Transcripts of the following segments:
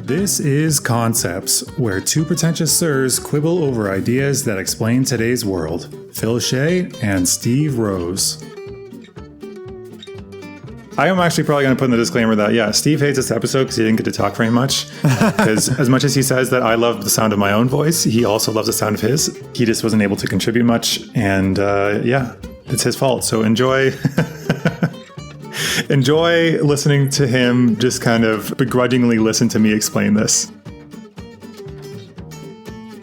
This is Concepts, where two pretentious sirs quibble over ideas that explain today's world. Phil Shea and Steve Rose. I am actually probably going to put in the disclaimer that, Steve hates this episode because he didn't get to talk very much. Because as much as he says that I love the sound of my own voice, he also loves the sound of his. He just wasn't able to contribute much. And it's his fault. So enjoy listening to him just kind of begrudgingly listen to me explain this.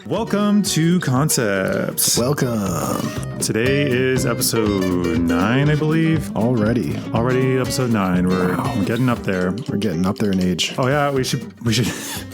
Welcome to Concepts. Welcome. Today is episode 9, I believe. Already episode 9. We're getting up there. We're getting up there in age. Oh yeah, we should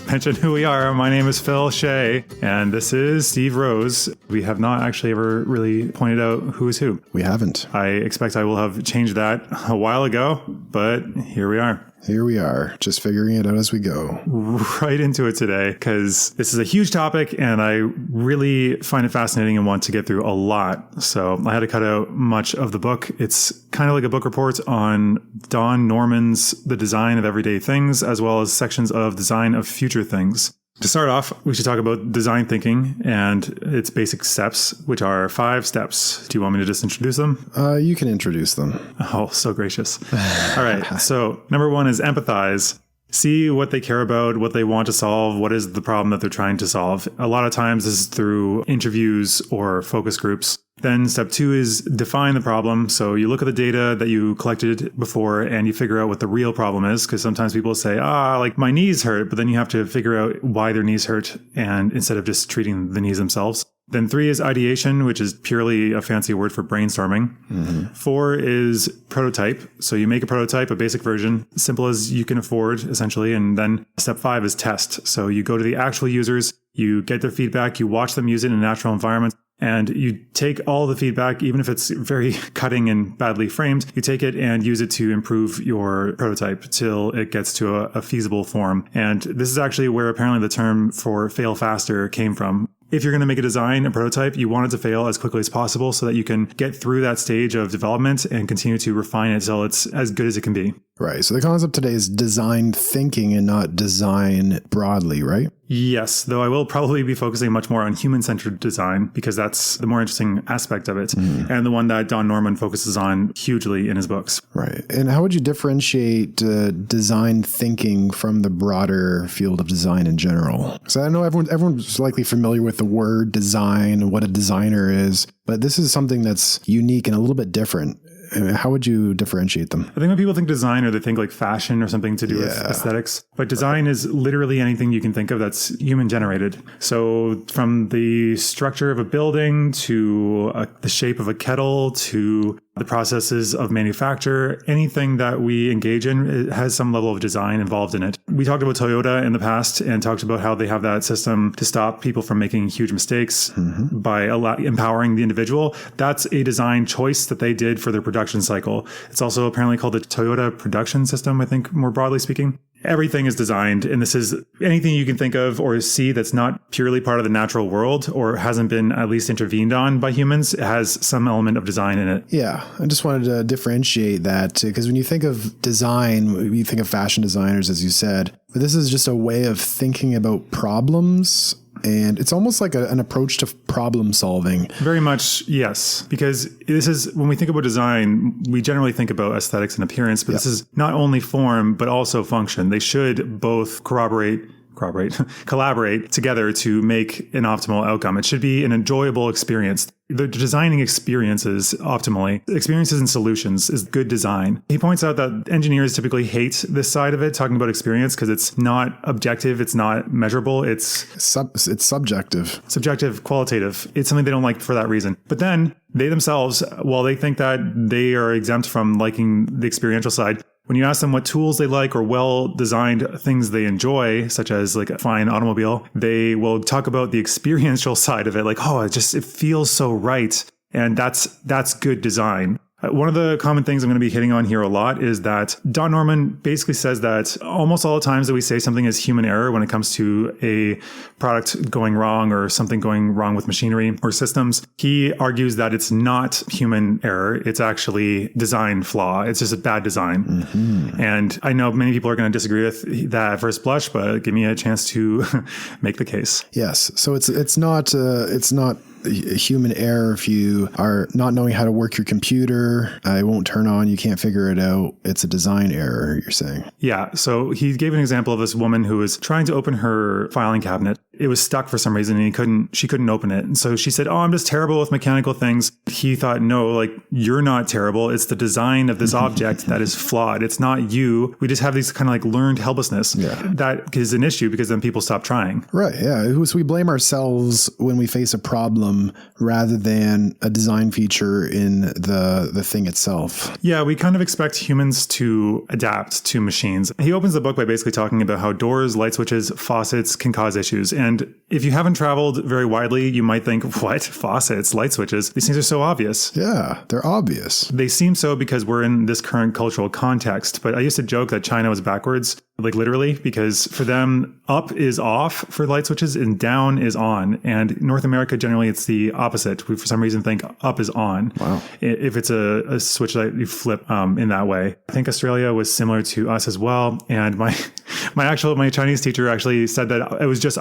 mention who we are. My name is Phil Shea, and this is Steve Rose. We have not actually ever really pointed out who is who. We haven't. I expect I will have changed that a while ago, but here we are. Here we are, just figuring it out as we go. Right into it today, because this is a huge topic and I really find it fascinating and want to get through a lot. So I had to cut out much of the book. It's kind of like a book report on Don Norman's The Design of Everyday Things, as well as sections of Design of Future Things. To start off, we should talk about design thinking and its basic steps, which are 5 steps. Do you want me to just introduce them? You can introduce them. Oh, so gracious. All right. So number 1 is empathize. See what they care about, what they want to solve, what is the problem that they're trying to solve. A lot of times this is through interviews or focus groups. Then step 2 is define the problem. So you look at the data that you collected before and you figure out what the real problem is. Because sometimes people say, like my knees hurt, but then you have to figure out why their knees hurt, and instead of just treating the knees themselves. Then 3 is ideation, which is purely a fancy word for brainstorming. Mm-hmm. 4 is prototype. So you make a prototype, a basic version, simple as you can afford, essentially. And then step 5 is test. So you go to the actual users, you get their feedback, you watch them use it in a natural environment, and you take all the feedback, even if it's very cutting and badly framed, you take it and use it to improve your prototype till it gets to a feasible form. And this is actually where apparently the term for fail faster came from. If you're going to make a design, a prototype, you want it to fail as quickly as possible so that you can get through that stage of development and continue to refine it until it's as good as it can be. Right. So the concept today is design thinking and not design broadly, right? Yes, though I will probably be focusing much more on human-centered design because that's the more interesting aspect of it and the one that Don Norman focuses on hugely in his books. Right. And how would you differentiate design thinking from the broader field of design in general? So I know everyone's likely familiar with the word design and what a designer is, but this is something that's unique and a little bit different. How would you differentiate them? I think when people think design, they think like fashion or something to do with aesthetics. But design is literally anything you can think of that's human generated. So from the structure of a building to the shape of a kettle to the processes of manufacture, anything that we engage in, it has some level of design involved in it. We talked about Toyota in the past and talked about how they have that system to stop people from making huge mistakes by empowering the individual. That's a design choice that they did for their production cycle. It's also apparently called the Toyota production system, I think, more broadly speaking. Everything is designed, and this is anything you can think of or see that's not purely part of the natural world or hasn't been at least intervened on by humans. It has some element of design in it. Yeah, I just wanted to differentiate that because when you think of design, you think of fashion designers, as you said, but this is just a way of thinking about problems. And it's almost like an approach to problem solving. Very much, yes. Because this is, when we think about design, we generally think about aesthetics and appearance, but this is not only form, but also function. They should both collaborate together to make an optimal outcome. It should be an enjoyable experience. The designing experiences optimally. Experiences and solutions is good design. He points out that engineers typically hate this side of it, talking about experience, because it's not objective, it's not measurable, it's subjective. Subjective, qualitative. It's something they don't like for that reason. But then they themselves, while they think that they are exempt from liking the experiential side, when you ask them what tools they like or well-designed things they enjoy, such as like a fine automobile, they will talk about the experiential side of it. Like, it feels so right. And that's good design. One of the common things I'm going to be hitting on here a lot is that Don Norman basically says that almost all the times that we say something is human error when it comes to a product going wrong or something going wrong with machinery or systems, he argues that it's not human error. It's actually design flaw. It's just a bad design. Mm-hmm. And I know many people are going to disagree with that at first blush, but give me a chance to make the case. Yes. So it's not a human error if you are not knowing how to work your computer. It won't turn on. You can't figure it out. It's a design error, you're saying. Yeah. So he gave an example of this woman who was trying to open her filing cabinet. It was stuck for some reason and she couldn't open it. And so she said, I'm just terrible with mechanical things. He thought, no, like you're not terrible. It's the design of this object that is flawed. It's not you. We just have these kind of like learned helplessness. Yeah. That is an issue because then people stop trying. Right. Yeah. So we blame ourselves when we face a problem rather than a design feature in the thing itself. Yeah. We kind of expect humans to adapt to machines. He opens the book by basically talking about how doors, light switches, faucets can cause issues. And if you haven't traveled very widely, you might think, what? Faucets, light switches? These things are so obvious. Yeah, they're obvious. They seem so because we're in this current cultural context. But I used to joke that China was backwards, like literally, because for them, up is off for light switches and down is on. And North America, generally, it's the opposite. We, for some reason, think up is on. Wow. If it's a switch that you flip in that way. I think Australia was similar to us as well. And my Chinese teacher actually said that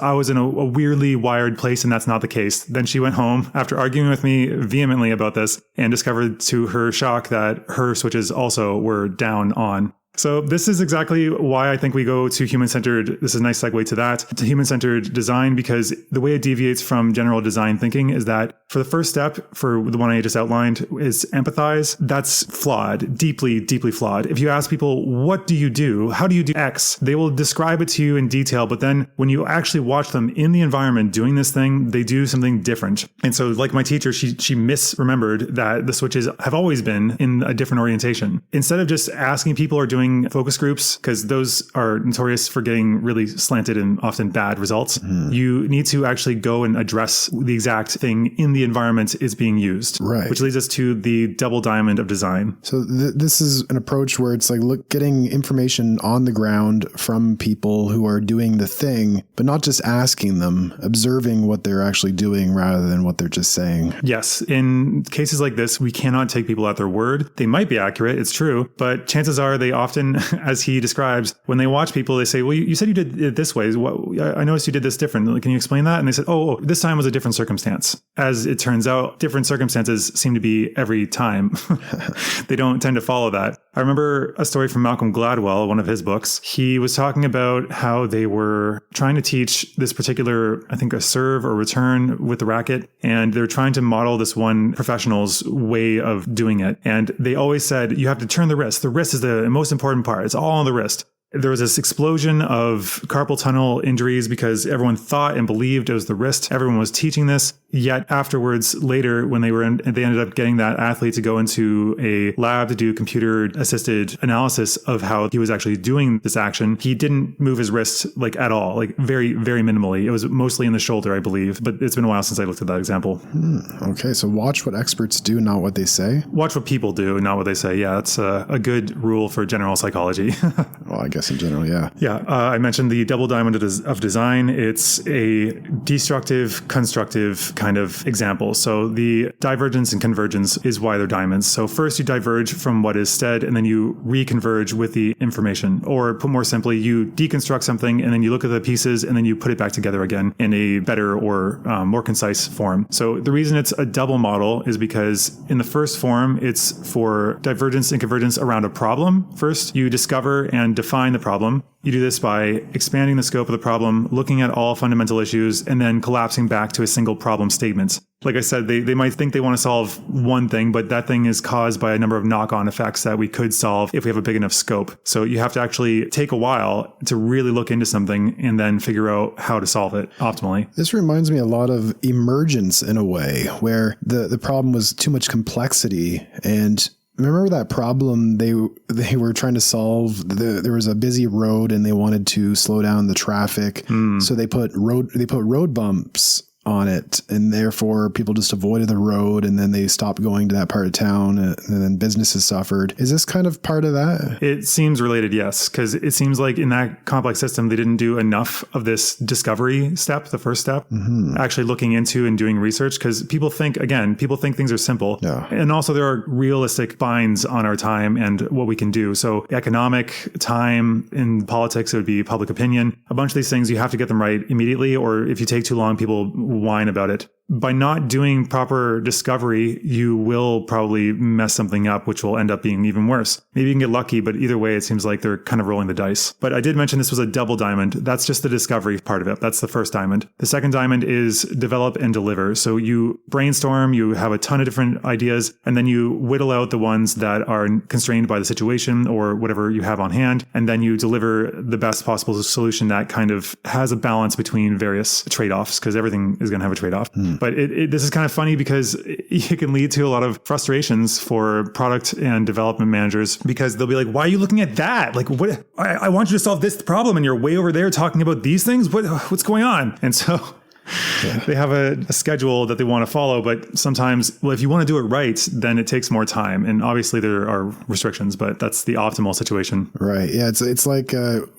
I was in a weirdly wired place, and that's not the case. Then she went home after arguing with me vehemently about this and discovered to her shock that her switches also were down on. So this is exactly why I think we go to human-centered. This is a nice segue to that, to human-centered design, because the way it deviates from general design thinking is that for the first step, for the one I just outlined, is empathize. That's flawed, deeply, deeply flawed. If you ask people, what do you do? How do you do X? They will describe it to you in detail, but then when you actually watch them in the environment doing this thing, they do something different. And so like my teacher, she misremembered that the switches have always been in a different orientation. Instead of just asking people or doing focus groups, because those are notorious for getting really slanted and often bad results. You need to actually go and address the exact thing in the environment is being used, right? Which leads us to the double diamond of design. So this is an approach where it's like getting information on the ground from people who are doing the thing, but not just asking them, observing what they're actually doing rather than what they're just saying. Yes. In cases like this, we cannot take people at their word. They might be accurate, it's true, but chances are they often, as he describes, when they watch people, they say, well, you said you did it this way. I noticed you did this different. Can you explain that? And they said, oh, this time was a different circumstance. As it turns out, different circumstances seem to be every time. They don't tend to follow that. I remember a story from Malcolm Gladwell, one of his books. He was talking about how they were trying to teach this particular, I think, a serve or return with the racket. And they're trying to model this one professional's way of doing it. And they always said, you have to turn the wrist. The wrist is the most important part. It's all on the wrist. There was this explosion of carpal tunnel injuries because everyone thought and believed it was the wrist. Everyone was teaching this. Yet afterwards, later, when they ended up getting that athlete to go into a lab to do computer-assisted analysis of how he was actually doing this action, he didn't move his wrist like at all, like very, very minimally. It was mostly in the shoulder, I believe. But it's been a while since I looked at that example. Okay, so watch what experts do, not what they say. Watch what people do, not what they say. Yeah, that's a good rule for general psychology. Well, I guess in general, yeah. Yeah, I mentioned the double diamond of design. It's a destructive, constructive kind of example. So the divergence and convergence is why they're diamonds. So first you diverge from what is said, and then you reconverge with the information. Or put more simply, you deconstruct something, and then you look at the pieces, and then you put it back together again in a better or more concise form. So the reason it's a double model is because in the first form, it's for divergence and convergence around a problem. First, you discover and define the problem. You do this by expanding the scope of the problem, looking at all fundamental issues, and then collapsing back to a single problem statement. Like I said, they might think they want to solve one thing, but that thing is caused by a number of knock-on effects that we could solve if we have a big enough scope. So you have to actually take a while to really look into something and then figure out how to solve it optimally. This reminds me a lot of emergence in a way, where the problem was too much complexity. And remember that problem they were trying to solve? There was a busy road and they wanted to slow down the traffic. So they put road bumps on it, and therefore people just avoided the road, and then they stopped going to that part of town, and then businesses suffered. Is this kind of part of that? It seems related, yes, because it seems like in that complex system, they didn't do enough of this discovery step, the first step, actually looking into and doing research, because people think things are simple. Yeah. And also there are realistic binds on our time and what we can do. So economic time, in politics, it would be public opinion. A bunch of these things, you have to get them right immediately, or if you take too long, people whine about it. By not doing proper discovery, you will probably mess something up, which will end up being even worse. Maybe you can get lucky, but either way, it seems like they're kind of rolling the dice. But I did mention this was a double diamond. That's just the discovery part of it. That's the first diamond. The second diamond is develop and deliver. So you brainstorm, you have a ton of different ideas, and then you whittle out the ones that are constrained by the situation or whatever you have on hand. And then you deliver the best possible solution that kind of has a balance between various trade-offs, because everything is going to have a trade-off. But this is kind of funny because it can lead to a lot of frustrations for product and development managers, because they'll be like, why are you looking at that? Like, what? I want you to solve this problem and you're way over there talking about these things. What's going on? And so they have a schedule that they want to follow, but sometimes, well, if you want to do it right, then it takes more time. And obviously there are restrictions, but that's the optimal situation. Right. Yeah. It's like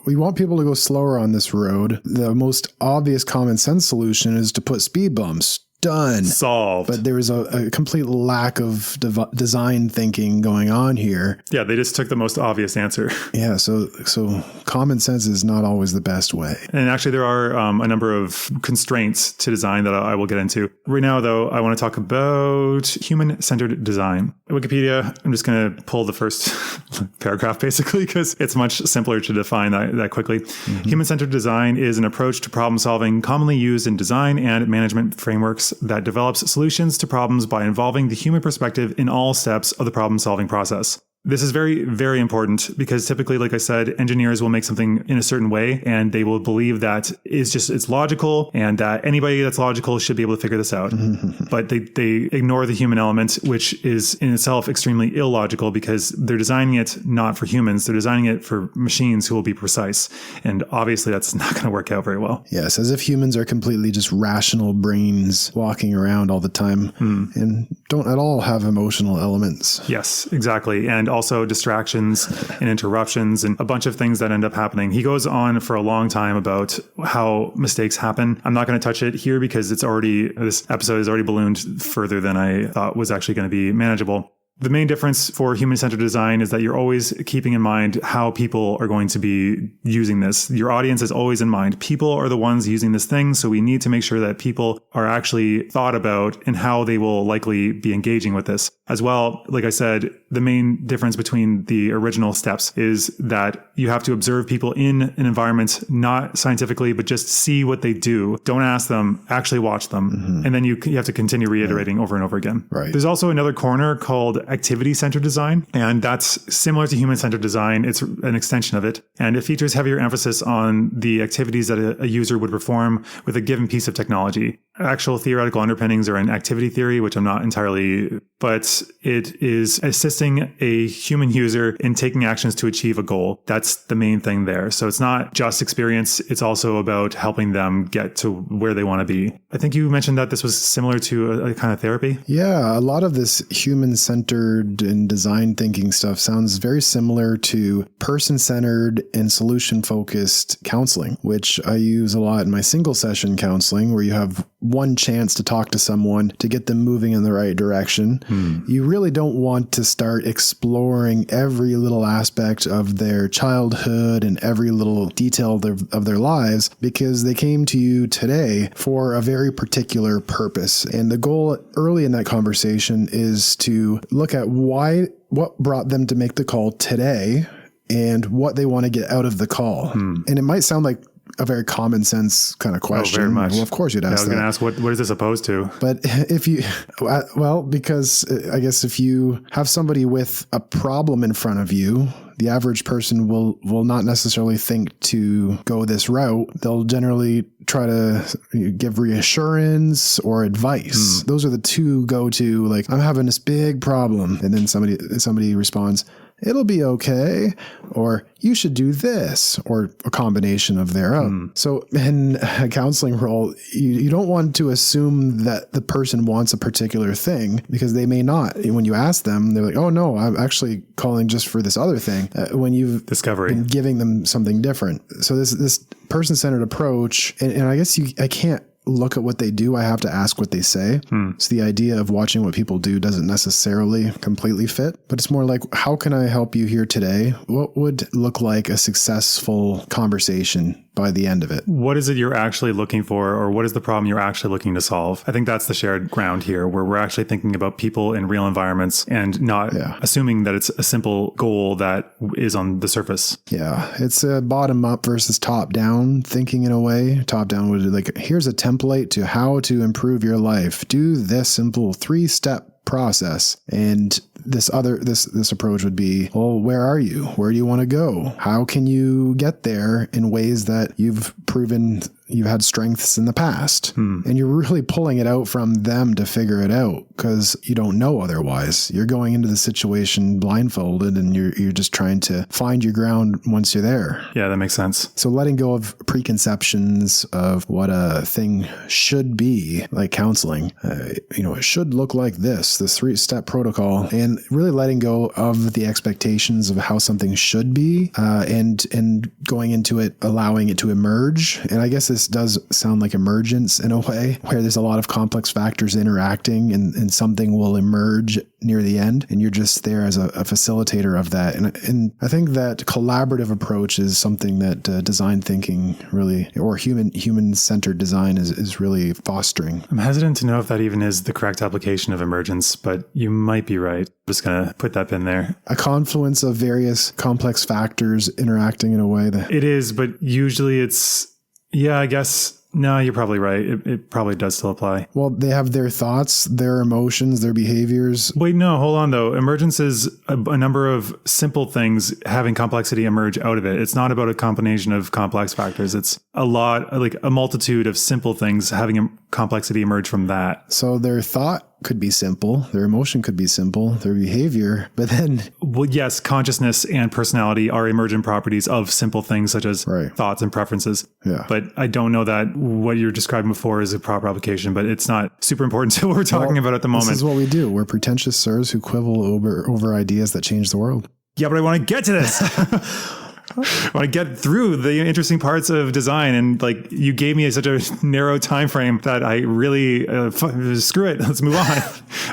we want people to go slower on this road. The most obvious common sense solution is to put speed bumps. Done. Solved. But there was a complete lack of design thinking going on here. Yeah, they just took the most obvious answer. Yeah, so common sense is not always the best way. And actually, there are a number of constraints to design that I will get into. Right now, though, I want to talk about human-centered design. Wikipedia, I'm just going to pull the first paragraph, basically, because it's much simpler to define that quickly. Human-centered design is an approach to problem solving commonly used in design and management frameworks that develops solutions to problems by involving the human perspective in all steps of the problem-solving process. This is very, very important because typically, like I said, engineers will make something in a certain way and they will believe that it's logical and that anybody that's logical should be able to figure this out. But they ignore the human element, which is in itself extremely illogical because they're designing it not for humans. They're designing it for machines who will be precise. And obviously that's not going to work out very well. Yes, as if humans are completely just rational brains walking around all the time and don't at all have emotional elements. Yes, exactly. And also distractions and interruptions and a bunch of things that end up happening. He goes on for a long time about how mistakes happen. I'm not going to touch it here because this episode is already ballooned further than I thought was actually going to be manageable. The main difference for human-centered design is that you're always keeping in mind how people are going to be using this. Your audience is always in mind. People are the ones using this thing, so we need to make sure that people are actually thought about and how they will likely be engaging with this. As well, like I said, the main difference between the original steps is that you have to observe people in an environment, not scientifically, but just see what they do. Don't ask them, actually watch them. And then you have to continue reiterating over and over again. Right. There's also another corner called activity-centered design, and that's similar to human-centered design. It's an extension of it, and it features heavier emphasis on the activities that a user would perform with a given piece of technology. Actual theoretical underpinnings are in activity theory, which I'm not entirely, but it is assisting a human user in taking actions to achieve a goal. That's the main thing there. So it's not just experience. It's also about helping them get to where they want to be. I think you mentioned that this was similar to a kind of therapy. Yeah, a lot of this human-centered and design thinking stuff sounds very similar to person-centered and solution-focused counseling, which I use a lot in my single session counseling, where you have one chance to talk to someone to get them moving in the right direction. You really don't want to start exploring every little aspect of their childhood and every little detail of their lives, because they came to you today for a very particular purpose. And the goal early in that conversation is to look at what brought them to make the call today and what they want to get out of the call. And it might sound like a very common sense kind of question. Oh, very much. Well, of course you'd ask that. I was going to ask, what is this opposed to? But because I guess if you have somebody with a problem in front of you, the average person will not necessarily think to go this route. They'll generally try to give reassurance or advice. Those are the two go-to, like, I'm having this big problem. And then somebody responds, it'll be okay. or you should do this, or a combination of thereof. So in a counseling role, you don't want to assume that the person wants a particular thing, because they may not. When you ask them, they're like, oh no, I'm actually calling just for this other thing, when you've been giving them something different. So this person-centered approach, and I guess I can't look at what they do. I have to ask what they say. So the idea of watching what people do doesn't necessarily completely fit, but it's more like, how can I help you here today? What would look like a successful conversation by the end of it? What is it you're actually looking for, or what is the problem you're actually looking to solve? I think that's the shared ground here, where we're actually thinking about people in real environments and not assuming that it's a simple goal that is on the surface. Yeah. It's a bottom up versus top down thinking in a way. Top down would be like, here's a template to how to improve your life. Do this simple 3-step process. And this approach would be, well, where are you? Where do you want to go? How can you get there in ways that you've proven you've had strengths in the past? And you're really pulling it out from them to figure it out, because you don't know otherwise. You're going into the situation blindfolded, and you're just trying to find your ground once you're there. Yeah, that makes sense. So letting go of preconceptions of what a thing should be, like counseling, it should look like this 3-step protocol, and really letting go of the expectations of how something should be, and going into it, allowing it to emerge. And I guess this does sound like emergence in a way, where there's a lot of complex factors interacting, and something will emerge near the end, and you're just there as a facilitator of that. And I think that collaborative approach is something that design thinking really, or human-centered design is really fostering. I'm hesitant to know if that even is the correct application of emergence, but you might be right. I'm just going to put that pin there. A confluence of various complex factors interacting in a way that... It is, but usually it's... Yeah, I guess... No, you're probably right. It probably does still apply. Well, they have their thoughts, their emotions, their behaviors. Wait, no, hold on though. Emergence is a number of simple things having complexity emerge out of it. It's not about a combination of complex factors. It's a multitude of simple things having complexity emerge from that. So their thought could be simple, their emotion could be simple, their behavior, but then... Well, yes, consciousness and personality are emergent properties of simple things such as thoughts and preferences. Yeah. But I don't know that what you're describing before is a proper application, but it's not super important to what we're talking about at the moment. This is what we do. We're pretentious sirs who quibble over ideas that change the world. Yeah, but I want to get to this. I want to get through the interesting parts of design, and you gave me such a narrow time frame that I really screw it. Let's move on.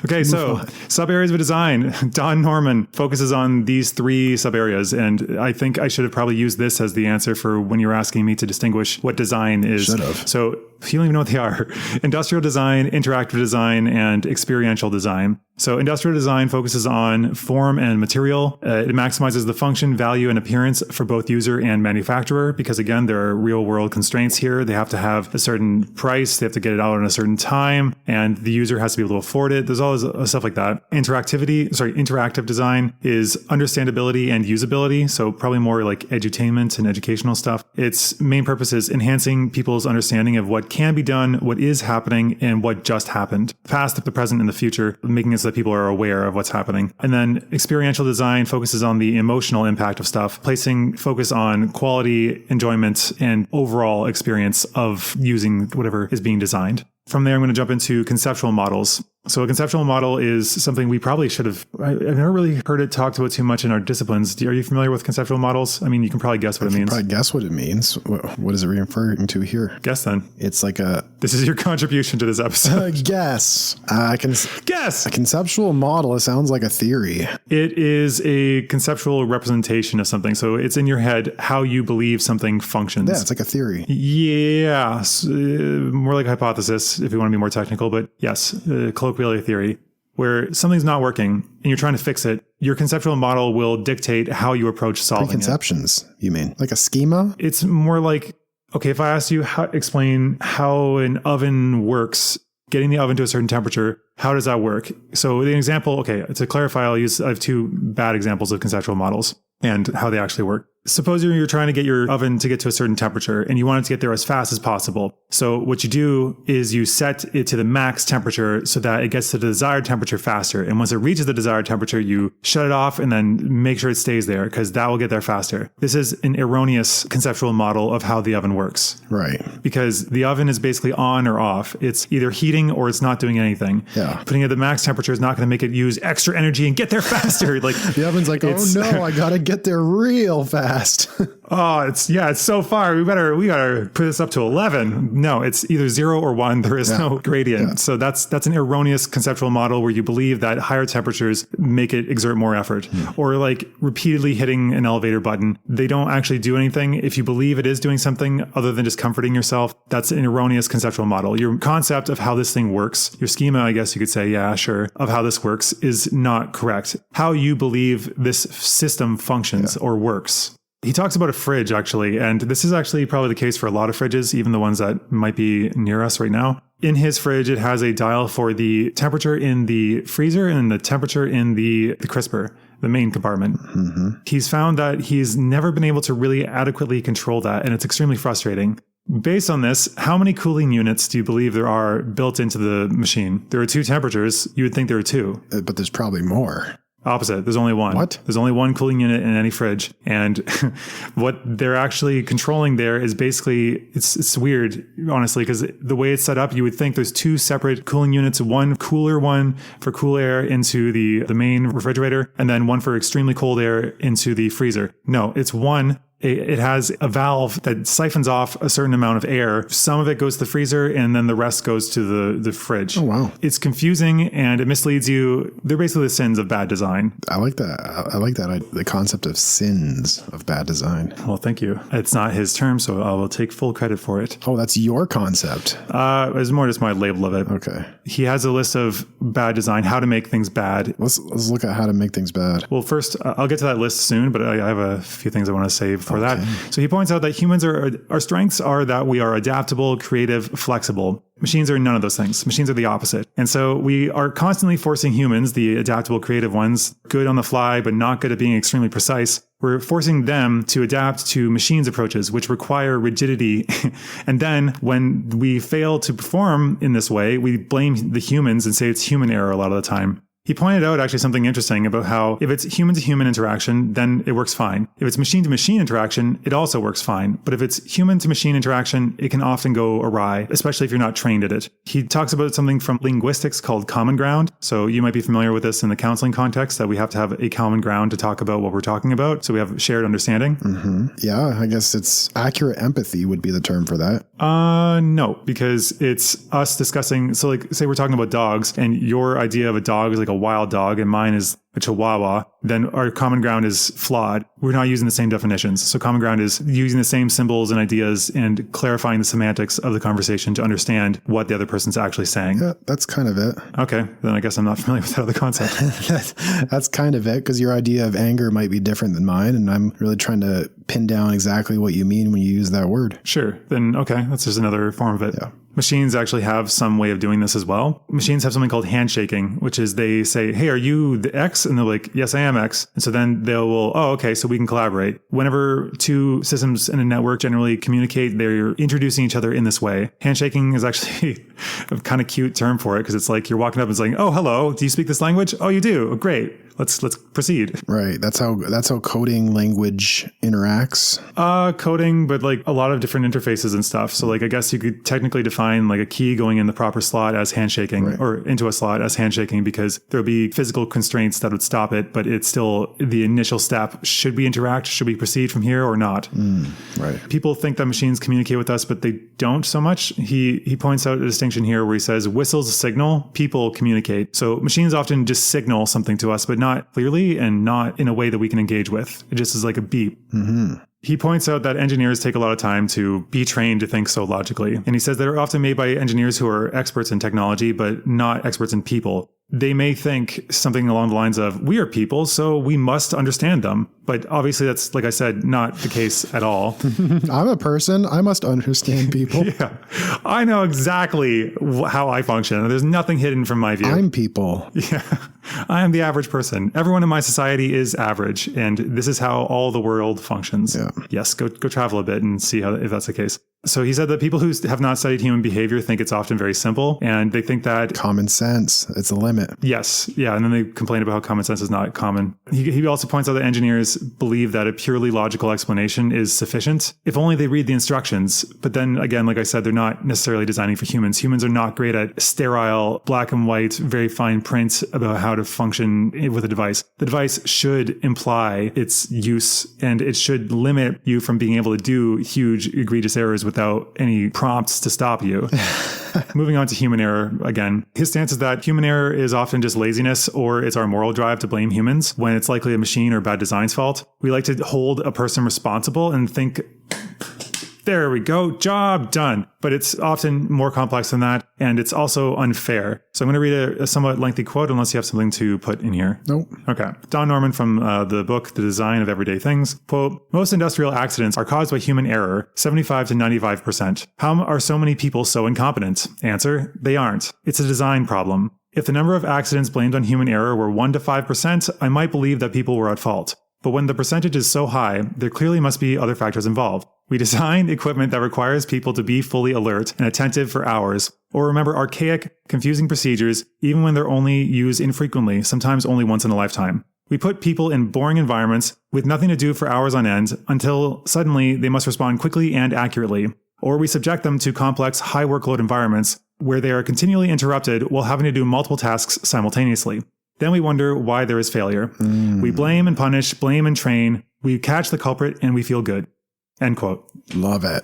Okay, so sub areas of design. Don Norman focuses on these 3 sub areas, and I think I should have probably used this as the answer for when you were asking me to distinguish what design is. Should have. So you don't even know what they are. Industrial design, interactive design, and experiential design. So industrial design focuses on form and material. It maximizes the function, value, and appearance for both user and manufacturer, because again, there are real world constraints here. They have to have a certain price. They have to get it out in a certain time, and the user has to be able to afford it. There's all this stuff like that. Interactive design is understandability and usability. So probably more like edutainment and educational stuff. Its main purpose is enhancing people's understanding of what can be done, what is happening, and what just happened. The past, the present, and the future, making it so that people are aware of what's happening. And then experiential design focuses on the emotional impact of stuff, placing focus on quality, enjoyment, and overall experience of using whatever is being designed. From there, I'm going to jump into conceptual models. So a conceptual model is something we probably should have... I've never really heard it talked about too much in our disciplines. Are you familiar with conceptual models? I mean, you can probably guess what it means. Probably guess what it means. What is it referring to here? Guess then. It's like a... This is your contribution to this episode. Guess. Guess! A conceptual model, it sounds like a theory. It is a conceptual representation of something. So it's in your head how you believe something functions. Yeah, it's like a theory. Yeah. More like a hypothesis, if you want to be more technical. But yes, colloquially theory, where something's not working and you're trying to fix it, your conceptual model will dictate how you approach solving Preconceptions, you mean? Like a schema? It's more like, okay, if I asked you explain how an oven works, getting the oven to a certain temperature, how does that work? So the example, okay, to clarify, I have 2 bad examples of conceptual models and how they actually work. Suppose you're trying to get your oven to get to a certain temperature and you want it to get there as fast as possible. So what you do is you set it to the max temperature so that it gets to the desired temperature faster. And once it reaches the desired temperature, you shut it off and then make sure it stays there because that will get there faster. This is an erroneous conceptual model of how the oven works. Right. Because the oven is basically on or off. It's either heating or it's not doing anything. Yeah. Putting it at the max temperature is not going to make it use extra energy and get there faster. Like the oven's like, oh no, I got to get there real fast. Oh, it's so far. We gotta put this up to 11. No, it's either 0 or 1. There is no gradient. Yeah. So that's an erroneous conceptual model where you believe that higher temperatures make it exert more effort. Or like repeatedly hitting an elevator button. They don't actually do anything. If you believe it is doing something other than just comforting yourself, that's an erroneous conceptual model. Your concept of how this thing works, your schema, I guess you could say, yeah, sure, of how this works is not correct. How you believe this system functions or works. He talks about a fridge, actually, and this is actually probably the case for a lot of fridges, even the ones that might be near us right now. In his fridge, it has a dial for the temperature in the freezer and the temperature in the crisper, the main compartment. Mm-hmm. He's found that he's never been able to really adequately control that, and it's extremely frustrating. Based on this, how many cooling units do you believe there are built into the machine? There are 2 temperatures. You would think there are 2. But there's probably more. Opposite. There's only 1. What? There's only 1 cooling unit in any fridge. And what they're actually controlling there is basically, it's weird, honestly, because the way it's set up, you would think there's 2 separate cooling units, one cooler one for cool air into the main refrigerator, and then one for extremely cold air into the freezer. No, it's one. It has a valve that siphons off a certain amount of air. Some of it goes to the freezer and then the rest goes to the fridge. Oh, wow. It's confusing and it misleads you. They're basically the sins of bad design. I like that. I like that. The concept of sins of bad design. Well, thank you. It's not his term, so I will take full credit for it. Oh, that's your concept. It's more just my label of it. Okay. He has a list of bad design, how to make things bad. Let's look at how to make things bad. Well, first, I'll get to that list soon, but I have a few things I want to say for that. So he points out that humans our strengths are that we are adaptable, creative, flexible. Machines are none of those things. Machines are the opposite. And so we are constantly forcing humans, the adaptable, creative ones, good on the fly, but not good at being extremely precise. We're forcing them to adapt to machines' approaches, which require rigidity. And then when we fail to perform in this way, we blame the humans and say it's human error a lot of the time. He pointed out actually something interesting about how if it's human-to-human interaction, then it works fine. If it's machine-to-machine interaction, it also works fine. But if it's human-to-machine interaction, it can often go awry, especially if you're not trained at it. He talks about something from linguistics called common ground. So you might be familiar with this in the counseling context, that we have to have a common ground to talk about what we're talking about. So we have shared understanding. Mm-hmm. Yeah, I guess it's accurate empathy would be the term for that. No, because it's us discussing. So like, say we're talking about dogs and your idea of a dog is like a wild dog and mine is a chihuahua, then our common ground is flawed. We're not using the same definitions. So common ground is using the same symbols and ideas and clarifying the semantics of the conversation to understand what the other person's actually saying. Yeah, that's kind of it. Okay, then I guess I'm not familiar with that other concept. That's kind of it, because your idea of anger might be different than mine, and I'm really trying to pin down exactly what you mean when you use that word. Sure, then okay, that's just another form of it. Yeah. Machines actually have some way of doing this as well. Machines have something called handshaking, which is they say, hey, are you the X? And they're like, yes, I am X. And so then oh, okay, so we can collaborate. Whenever 2 systems in a network generally communicate, they're introducing each other in this way. Handshaking is actually a kind of cute term for it, because it's like you're walking up and saying, oh, hello, do you speak this language? Oh, you do? Oh, great. Let's proceed. Right. That's how coding language interacts. Coding, but like a lot of different interfaces and stuff. So like I guess you could technically define like a key going in the proper slot as handshaking, right, or into a slot as handshaking, because there'll be physical constraints that would stop it, but it's still the initial step. Should we interact? Should we proceed from here or not? Right. People think that machines communicate with us, but they don't so much. He points out a distinction here where he says whistles signal, people communicate. So machines often just signal something to us, but not clearly and not in a way that we can engage with. It just is like a beep. Mm-hmm. He points out that engineers take a lot of time to be trained to think so logically. And he says they're often made by engineers who are experts in technology, but not experts in people. they may think something along the lines of, we are people, so we must understand them. But obviously that's, like I said, not the case at all. I'm a person. I must understand people. Yeah, I know exactly how I function. There's nothing hidden from my view. I'm people. Yeah, I am the average person. Everyone in my society is average, and this is how all the world functions. Yeah. Yes, go travel a bit and see if that's the case. So he said that people who have not studied human behavior think it's often very simple, and they think that common sense, it's a limit. Yes. Yeah. And then they complain about how common sense is not common. He also points out that engineers believe that a purely logical explanation is sufficient if only they read the instructions. But then again, like I said, they're not necessarily designing for humans. Humans are not great at sterile, black and white, very fine print about how to function with a device. The device should imply its use, and it should limit you from being able to do huge, egregious errors without any prompts to stop you. Moving on to human error again. His stance is that human error is often just laziness, or it's our moral drive to blame humans when it's likely a machine or bad design's fault. We like to hold a person responsible and think, there we go, job done. But it's often more complex than that, and it's also unfair. So I'm going to read a somewhat lengthy quote unless you have something to put in here. Nope. Okay. Don Norman from the book, The Design of Everyday Things. Quote, most industrial accidents are caused by human error, 75 to 95%. How are so many people so incompetent? Answer, they aren't. It's a design problem. If the number of accidents blamed on human error were 1 to 5%, I might believe that people were at fault. But when the percentage is so high, there clearly must be other factors involved. We design equipment that requires people to be fully alert and attentive for hours, or remember archaic, confusing procedures even when they're only used infrequently, sometimes only once in a lifetime. We put people in boring environments with nothing to do for hours on end until suddenly they must respond quickly and accurately. Or we subject them to complex, high workload environments where they are continually interrupted while having to do multiple tasks simultaneously. Then we wonder why there is failure. We blame and punish, blame and train. We catch the culprit and we feel good. End quote. Love it.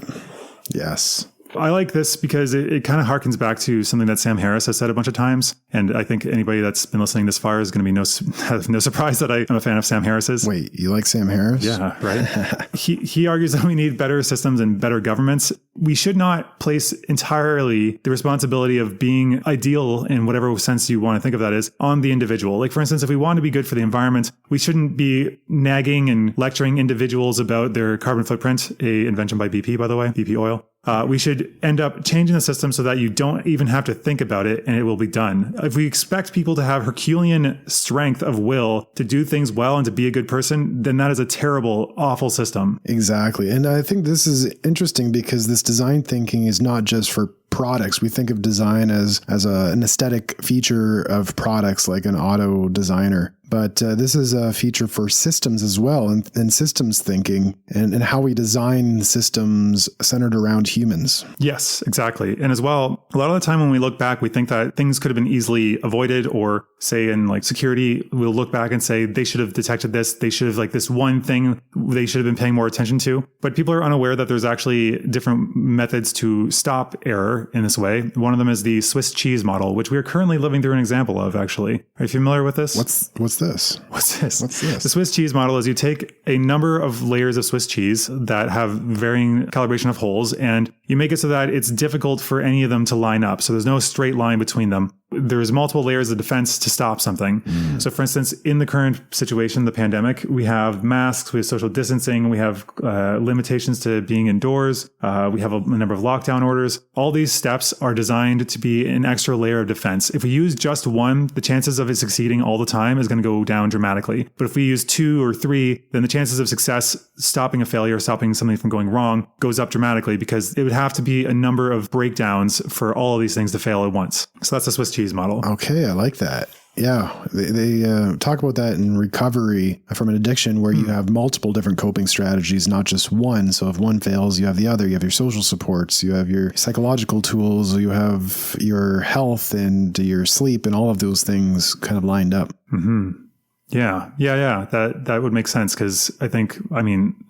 Yes. I like this because it kind of harkens back to something that Sam Harris has said a bunch of times. And I think anybody that's been listening this far is going to be have no surprise that I'm a fan of Sam Harris's. Wait, you like Sam Harris? Yeah, right. He argues that we need better systems and better governments. We should not place entirely the responsibility of being ideal in whatever sense you want to think of that is on the individual. Like, for instance, if we want to be good for the environment, we shouldn't be nagging and lecturing individuals about their carbon footprint, a invention by BP, by the way, BP oil. We should end up changing the system so that you don't even have to think about it and it will be done. If we expect people to have Herculean strength of will to do things well and to be a good person, then that is a terrible, awful system. Exactly. And I think this is interesting because this design thinking is not just for products. We think of design as an aesthetic feature of products like an auto designer. But this is a feature for systems as well, and systems thinking and how we design systems centered around humans. Yes, exactly. And as well, a lot of the time when we look back, we think that things could have been easily avoided, or say in like security, we'll look back and say they should have detected this. They should have, like, this one thing they should have been paying more attention to. But people are unaware that there's actually different methods to stop error in this way. One of them is the Swiss cheese model, which we are currently living through an example of, actually. Are you familiar with this? What's this? What's this? What's this? The Swiss cheese model is you take a number of layers of Swiss cheese that have varying calibration of holes, and you make it so that it's difficult for any of them to line up. So there's no straight line between them. There's multiple layers of defense to stop something. So for instance, in the current situation, the pandemic, we have masks, we have social distancing, we have limitations to being indoors, we have a number of lockdown orders. All these steps are designed to be an extra layer of defense. If we use just one, the chances of it succeeding all the time is going to go down dramatically. But if we use 2 or 3, then the chances of success, stopping a failure, stopping something from going wrong, goes up dramatically, because it would have to be a number of breakdowns for all of these things to fail at once. So that's the Swiss cheese model. Okay, I like that. Yeah, they talk about that in recovery from an addiction, where you have multiple different coping strategies, not just one. So if one fails, you have the other. You have your social supports, you have your psychological tools, you have your health and your sleep, and all of those things kind of lined up. Yeah. That would make sense, because I think,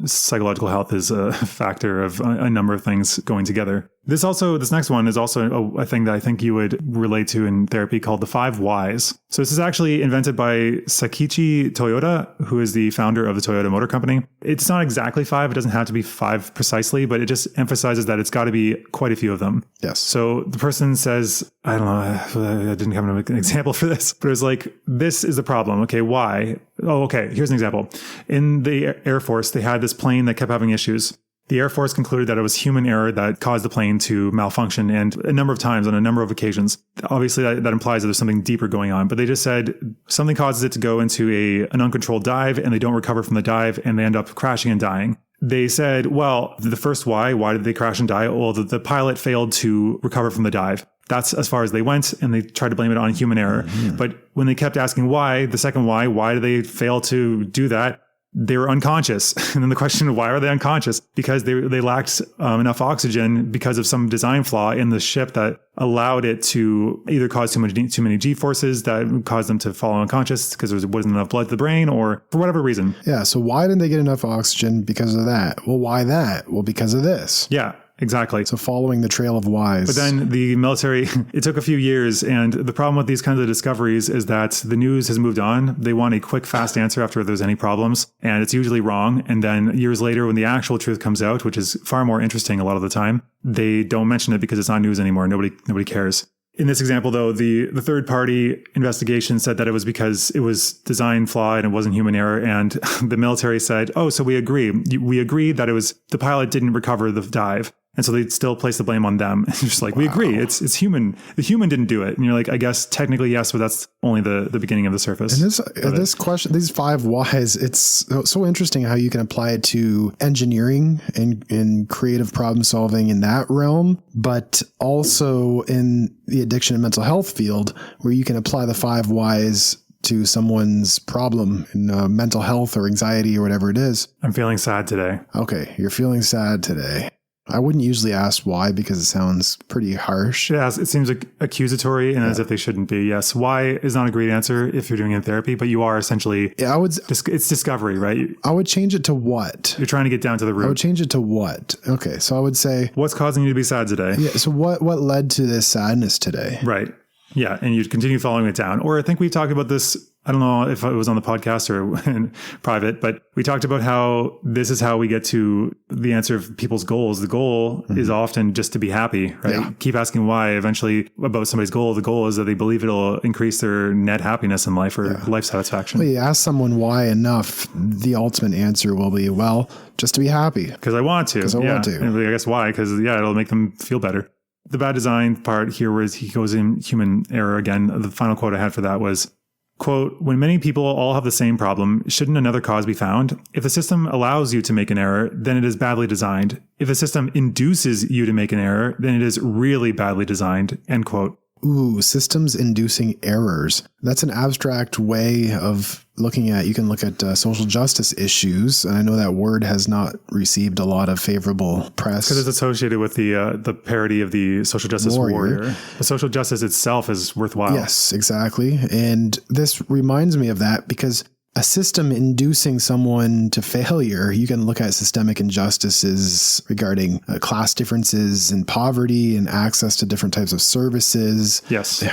psychological health is a factor of a number of things going together. This next one is also a thing that I think you would relate to in therapy called the 5 whys. So this is actually invented by Sakichi Toyoda, who is the founder of the Toyota Motor Company. It's not exactly 5. It doesn't have to be 5 precisely, but it just emphasizes that it's got to be quite a few of them. Yes. So the person says, I don't know, I didn't have an example for this, but it was like, this is the problem. Okay, why? Oh, okay, here's an example. In the Air Force, they had this plane that kept having issues. The Air Force concluded that it was human error that caused the plane to malfunction, and a number of times on a number of occasions. Obviously, that implies that there's something deeper going on, but they just said something causes it to go into an uncontrolled dive, and they don't recover from the dive, and they end up crashing and dying. They said, well, the first why did they crash and die? Well, the pilot failed to recover from the dive. That's as far as they went, and they tried to blame it on human error. Mm-hmm. But when they kept asking why, the second why did they fail to do that? They were unconscious. And then the question, why are they unconscious? Because they lacked enough oxygen because of some design flaw in the ship that allowed it to either cause too many G-forces that caused them to fall unconscious because there wasn't enough blood to the brain, or for whatever reason. Yeah, so why didn't they get enough oxygen? Because of that. Well, why that? Well, because of this. Yeah. Exactly. So following the trail of whys. But then the military, it took a few years. And the problem with these kinds of discoveries is that the news has moved on. They want a quick, fast answer after there's any problems. And it's usually wrong. And then years later, when the actual truth comes out, which is far more interesting a lot of the time, they don't mention it because it's not news anymore. Nobody cares. In this example, though, the third party investigation said that it was because it was design flawed and it wasn't human error. And the military said, oh, so we agree. We agree that it was the pilot didn't recover the dive. And so they still place the blame on them. It's just like, wow. We agree. It's human. The human didn't do it. And you're like, I guess technically, yes, but that's only the beginning of the surface. And this question, these 5 whys, it's so interesting how you can apply it to engineering and creative problem solving in that realm, but also in the addiction and mental health field, where you can apply the 5 whys to someone's problem in mental health or anxiety or whatever it is. I'm feeling sad today. Okay. You're feeling sad today. I wouldn't usually ask why because it sounds pretty harsh. Yeah, it seems like accusatory and as if they shouldn't be. Yes, why is not a great answer if you're doing it in therapy, but you are essentially. Yeah, it's discovery, right? I would change it to what? You're trying to get down to the root. I would change it to what? Okay, so I would say, what's causing you to be sad today? Yeah. So what led to this sadness today? Right. Yeah, and you'd continue following it down. Or I think we talked about this. I don't know if it was on the podcast or in private, but we talked about how this is how we get to the answer of people's goals. The goal is often just to be happy, right? Yeah. Keep asking why. Eventually, about somebody's goal, the goal is that they believe it'll increase their net happiness in life or life satisfaction. Well, you ask someone why enough, the ultimate answer will be, well, just to be happy. Because I want to. Because I want to. And I guess why? Because, it'll make them feel better. The bad design part here was he goes in human error again. The final quote I had for that was, quote, when many people all have the same problem, shouldn't another cause be found? If the system allows you to make an error, then it is badly designed. If the system induces you to make an error, then it is really badly designed, end quote. Ooh, systems inducing errors. That's an abstract way of looking at, you can look at social justice issues. And I know that word has not received a lot of favorable press. Because it's associated with the parody of the social justice warrior. The social justice itself is worthwhile. Yes, exactly. And this reminds me of that because a system inducing someone to failure, you can look at systemic injustices regarding class differences and poverty and access to different types of services. Yes.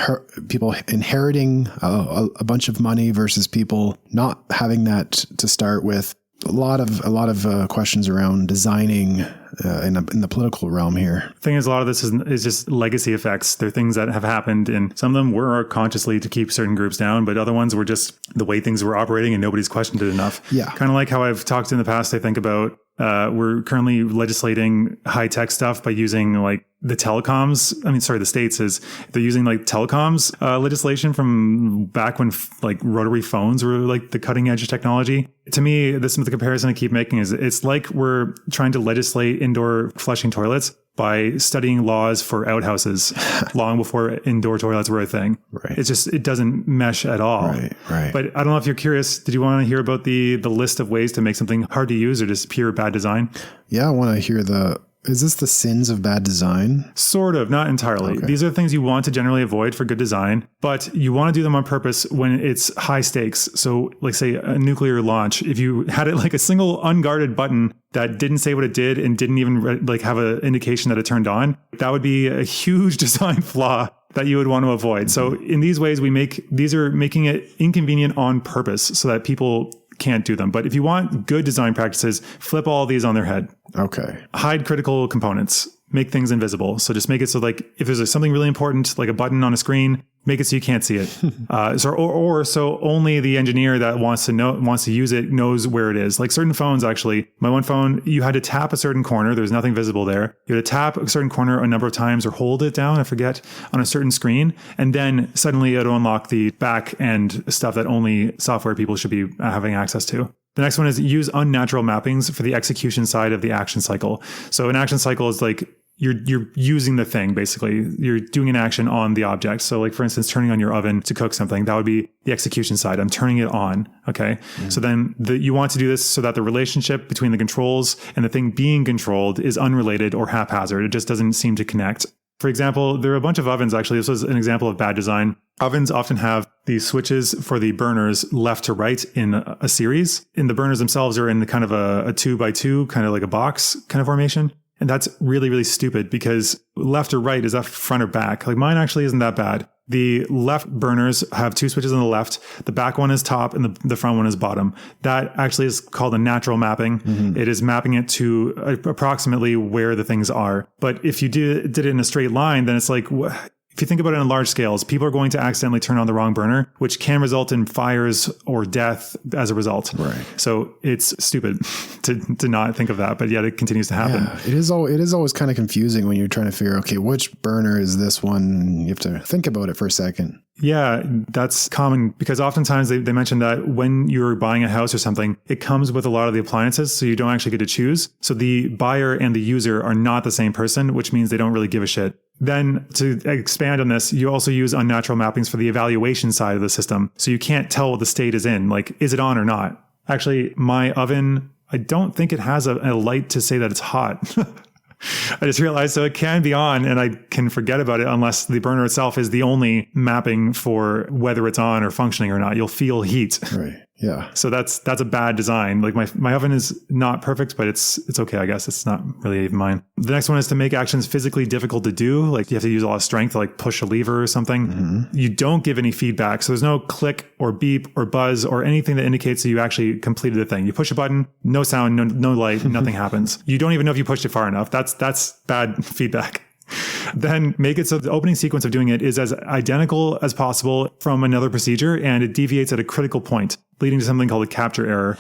People inheriting a bunch of money versus people not having that to start with. A lot of questions around designing in the political realm here. The thing is, a lot of this is just legacy effects. They're things that have happened, and some of them were consciously to keep certain groups down, but other ones were just the way things were operating and nobody's questioned it enough. Yeah. Kind of like how I've talked in the past, I think about we're currently legislating high-tech stuff by using the states is they're using like telecoms legislation from back when like rotary phones were like the cutting edge of technology. To me, the comparison I keep making is it's like we're trying to legislate indoor flushing toilets by studying laws for outhouses long before indoor toilets were a thing. Right. It doesn't mesh at all. Right. But I don't know if you're curious. Did you want to hear about the list of ways to make something hard to use or just pure bad design? Yeah, I want to hear the Is this the sins of bad design? Sort of, not entirely. Okay. These are things you want to generally avoid for good design, but you want to do them on purpose when it's high stakes. So like say a nuclear launch, if you had it like a single unguarded button that didn't say what it did and didn't even like have an indication that it turned on, that would be a huge design flaw that you would want to avoid. So in these ways, these are making it inconvenient on purpose so that people can't do them. But if you want good design practices, flip all these on their head. Okay. Hide critical components. Make things invisible. So just make it so like if there's something really important, like a button on a screen, make it so you can't see it. So only the engineer that wants to use it knows where it is. Like certain phones, actually, my one phone, you had to tap a certain corner. There's nothing visible there. You had to tap a certain corner a number of times or hold it down, I forget, on a certain screen. And then suddenly it'll unlock the back end stuff that only software people should be having access to. The next one is use unnatural mappings for the execution side of the action cycle. So an action cycle is like you're using the thing, basically. You're doing an action on the object. So like, for instance, turning on your oven to cook something, that would be the execution side. I'm turning it on. Okay. So then you want to do this so that the relationship between the controls and the thing being controlled is unrelated or haphazard. It just doesn't seem to connect. For example, there are a bunch of ovens, actually. This was an example of bad design. Ovens often have these switches for the burners left to right in a series. And the burners themselves are in the kind of a 2x2, kind of like a box kind of formation. And that's really, really stupid because left or right, is that front or back? Like mine actually isn't that bad. The left burners have two switches on the left. The back one is top and the front one is bottom. That actually is called a natural mapping. Mm-hmm. It is mapping it to approximately where the things are. But if you did it in a straight line, then it's like, if you think about it on large scales, people are going to accidentally turn on the wrong burner, which can result in fires or death as a result. Right. So it's stupid to not think of that, but yet it continues to happen. Yeah, it is always kind of confusing when you're trying to figure, okay, which burner is this one? You have to think about it for a second. Yeah, that's common because oftentimes they mention that when you're buying a house or something, it comes with a lot of the appliances, so you don't actually get to choose. So the buyer and the user are not the same person, which means they don't really give a shit. Then to expand on this, you also use unnatural mappings for the evaluation side of the system. So you can't tell what the state is in, like, is it on or not? Actually, my oven, I don't think it has a light to say that it's hot. I just realized, so it can be on and I can forget about it unless the burner itself is the only mapping for whether it's on or functioning or not. You'll feel heat. Right. Yeah. So that's a bad design. Like my oven is not perfect, but it's okay, I guess. It's not really even mine. The next one is to make actions physically difficult to do. Like you have to use a lot of strength to like push a lever or something. Mm-hmm. You don't give any feedback. So there's no click or beep or buzz or anything that indicates that you actually completed the thing. You push a button, no sound, no light, nothing happens. You don't even know if you pushed it far enough. That's bad feedback. Then make it so the opening sequence of doing it is as identical as possible from another procedure, and it deviates at a critical point, leading to something called a capture error.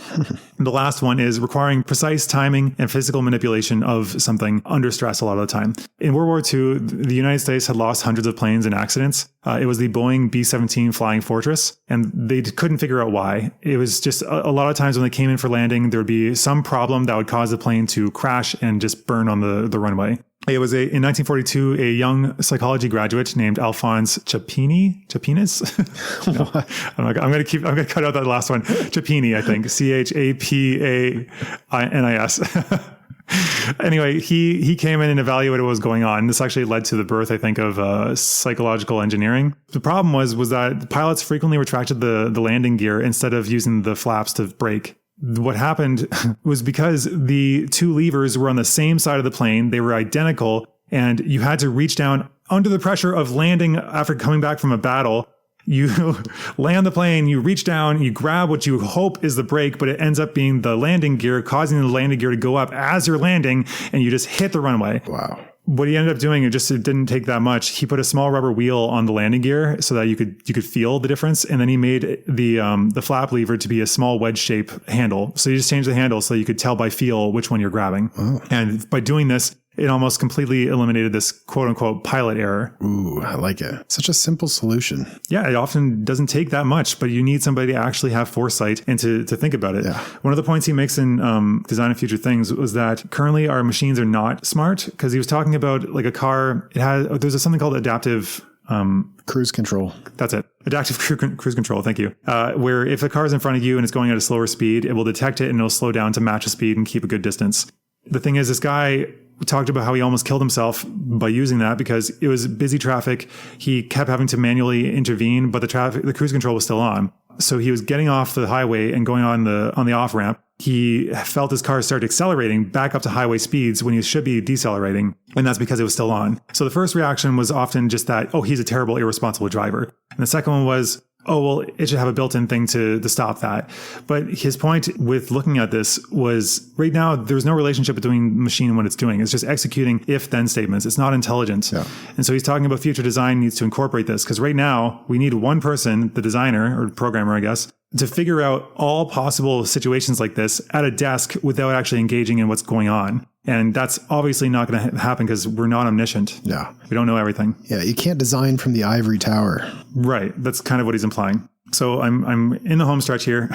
And the last one is requiring precise timing and physical manipulation of something under stress a lot of the time. In World War II, the United States had lost hundreds of planes in accidents. It was the Boeing B-17 Flying Fortress, and they couldn't figure out why. It was just a lot of times when they came in for landing, there would be some problem that would cause the plane to crash and just burn on the runway. It was in 1942, a young psychology graduate named Alphonse Chapinis. No, I'm going to cut out that last one. Chapini, I think. Chapinis. Anyway, he came in and evaluated what was going on. This actually led to the birth, I think, of psychological engineering. The problem was that pilots frequently retracted the landing gear instead of using the flaps to brake. What happened was because the two levers were on the same side of the plane, they were identical, and you had to reach down under the pressure of landing after coming back from a battle. You land the plane, you reach down, you grab what you hope is the brake, but it ends up being the landing gear, causing the landing gear to go up as you're landing, and you just hit the runway. Wow. What he ended up doing, it didn't take that much. He put a small rubber wheel on the landing gear so that you could feel the difference. And then he made the flap lever to be a small wedge shape handle. So you just changed the handle so you could tell by feel which one you're grabbing. Oh. And by doing this, it almost completely eliminated this quote unquote pilot error. Ooh, I like it. Such a simple solution. Yeah, it often doesn't take that much, but you need somebody to actually have foresight and to think about it. Yeah. One of the points he makes in Design of Future Things was that currently our machines are not smart, because he was talking about like a car. There's something called adaptive cruise control. That's it. Adaptive cruise control. Thank you. Where if a car is in front of you and it's going at a slower speed, it will detect it and it'll slow down to match the speed and keep a good distance. The thing is, this guy talked about how he almost killed himself by using that because it was busy traffic. He kept having to manually intervene, but the cruise control was still on. So he was getting off the highway and going on the off ramp. He felt his car start accelerating back up to highway speeds when he should be decelerating. And that's because it was still on. So the first reaction was often just that, oh, he's a terrible, irresponsible driver. And the second one was, oh, well, it should have a built-in thing to stop that. But his point with looking at this was right now, there's no relationship between the machine and what it's doing. It's just executing if-then statements. It's not intelligent. Yeah. And so he's talking about future design needs to incorporate this because right now we need one person, the designer or programmer, I guess, to figure out all possible situations like this at a desk without actually engaging in what's going on. And that's obviously not going to happen because we're not omniscient. Yeah. We don't know everything. Yeah. You can't design from the ivory tower. Right. That's kind of what he's implying. So I'm in the home stretch here.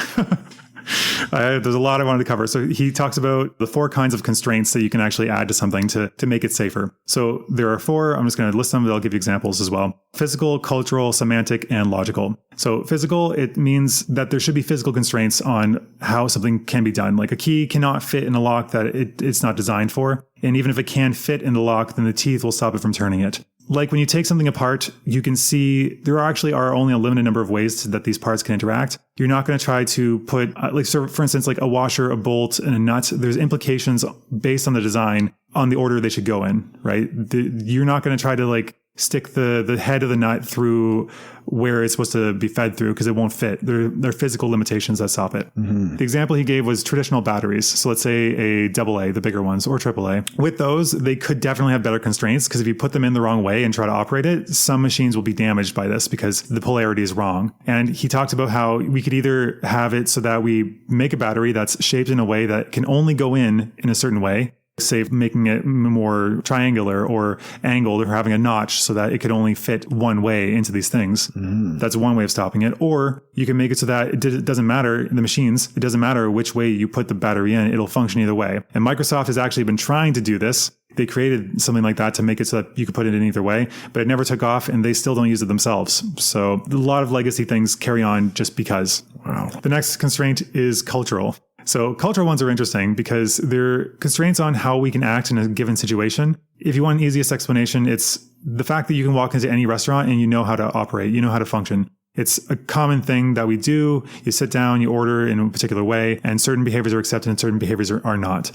There's a lot I wanted to cover. So he talks about the 4 kinds of constraints that you can actually add to something to make it safer. So there are 4. I'm just going to list them, but I'll give you examples as well. Physical, cultural, semantic, and logical. So physical, it means that there should be physical constraints on how something can be done. Like a key cannot fit in a lock that it's not designed for. And even if it can fit in the lock, then the teeth will stop it from turning it. Like when you take something apart, you can see there actually are only a limited number of ways that these parts can interact. You're not going to try to put, for instance, like a washer, a bolt, and a nut. There's implications based on the design on the order they should go in, right? You're not going to try to stick the head of the nut through where it's supposed to be fed through because it won't fit. There are physical limitations that stop it. Mm-hmm. The example he gave was traditional batteries. So let's say a AA, the bigger ones, or AAA. With those, they could definitely have better constraints because if you put them in the wrong way and try to operate it, some machines will be damaged by this because the polarity is wrong. And he talked about how we could either have it so that we make a battery that's shaped in a way that can only go in a certain way, say making it more triangular or angled or having a notch so that it could only fit one way into these things. Mm. That's one way of stopping it. Or you can make it so that it doesn't matter in the machines. It doesn't matter which way you put the battery in. It'll function either way. And Microsoft has actually been trying to do this. They created something like that to make it so that you could put it in either way, but it never took off and they still don't use it themselves. So a lot of legacy things carry on just because. Wow. The next constraint is cultural. So cultural ones are interesting because they're constraints on how we can act in a given situation. If you want an easiest explanation, it's the fact that you can walk into any restaurant and you know how to operate, you know how to function. It's a common thing that we do. You sit down, you order in a particular way, and certain behaviors are accepted and certain behaviors are not.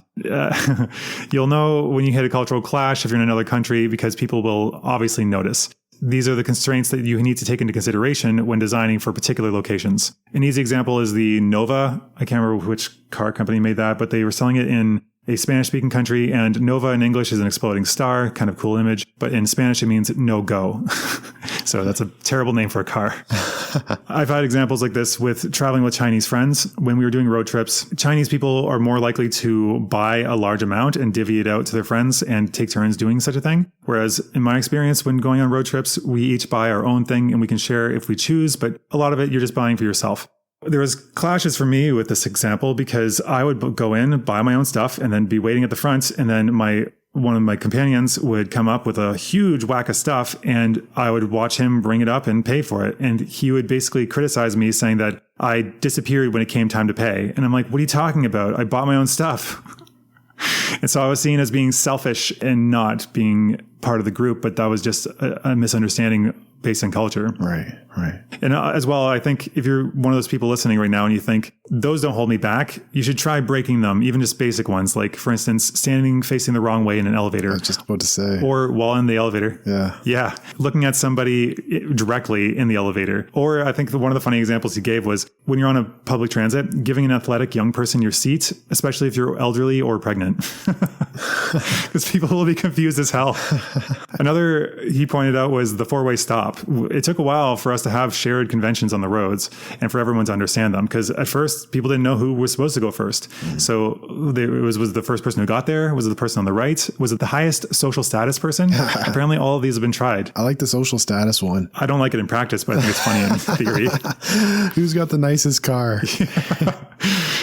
You'll know when you hit a cultural clash if you're in another country because people will obviously notice. These are the constraints that you need to take into consideration when designing for particular locations. An easy example is the Nova. I can't remember which car company made that, but they were selling it in a Spanish-speaking country, and Nova in English is an exploding star, kind of cool image, but in Spanish it means no go. So that's a terrible name for a car. I've had examples like this with traveling with Chinese friends. When we were doing road trips, Chinese people are more likely to buy a large amount and divvy it out to their friends and take turns doing such a thing. Whereas in my experience, when going on road trips, we each buy our own thing and we can share if we choose, but a lot of it you're just buying for yourself. There was clashes for me with this example because I would go in, buy my own stuff, and then be waiting at the front. And then one of my companions would come up with a huge whack of stuff and I would watch him bring it up and pay for it. And he would basically criticize me saying that I disappeared when it came time to pay. And I'm like, what are you talking about? I bought my own stuff. And so I was seen as being selfish and not being part of the group, but that was just a misunderstanding based on culture. Right. And as well, I think if you're one of those people listening right now and you think those don't hold me back, you should try breaking them, even just basic ones. Like, for instance, standing facing the wrong way in an elevator. I was just about to say. Or while in the elevator. Yeah. Looking at somebody directly in the elevator. Or I think one of the funny examples he gave was when you're on a public transit, giving an athletic young person your seat, especially if you're elderly or pregnant. Because people will be confused as hell. Another he pointed out was the 4-way stop. It took a while for us to have shared conventions on the roads and for everyone to understand them. Because at first, people didn't know who was supposed to go first. Mm-hmm. So was the first person who got there? Was it the person on the right? Was it the highest social status person? Apparently, all of these have been tried. I like the social status one. I don't like it in practice, but I think it's funny in theory. Who's got the nicest car?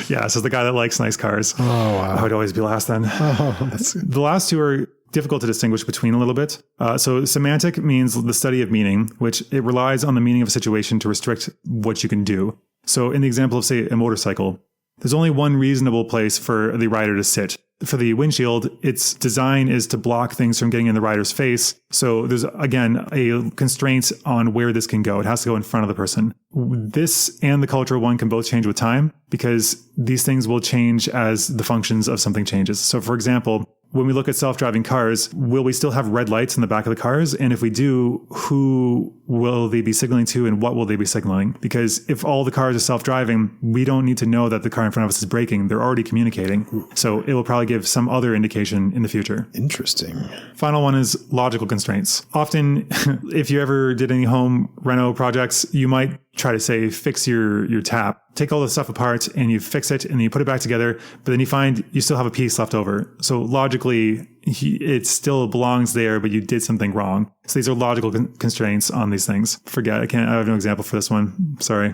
Yeah, so the guy that likes nice cars. Oh, wow. I would always be last then. The last two are difficult to distinguish between a little bit. So semantic means the study of meaning, which it relies on the meaning of a situation to restrict what you can do. So in the example of, say, a motorcycle, there's only one reasonable place for the rider to sit. For the windshield, its design is to block things from getting in the rider's face. So there's, again, a constraint on where this can go. It has to go in front of the person. This and the cultural one can both change with time because these things will change as the functions of something changes. So for example, when we look at self-driving cars, will we still have red lights in the back of the cars? And if we do, who will they be signaling to and what will they be signaling? Because if all the cars are self-driving, we don't need to know that the car in front of us is braking. They're already communicating. So it will probably give some other indication in the future. Interesting. Final one is logical constraints. Often, if you ever did any home reno projects, you might try to say, fix your tap. Take all the stuff apart and you fix it and then you put it back together, but then you find you still have a piece left over. So logically, it still belongs there, but you did something wrong. So these are logical constraints on these things. I have no example for this one. Sorry,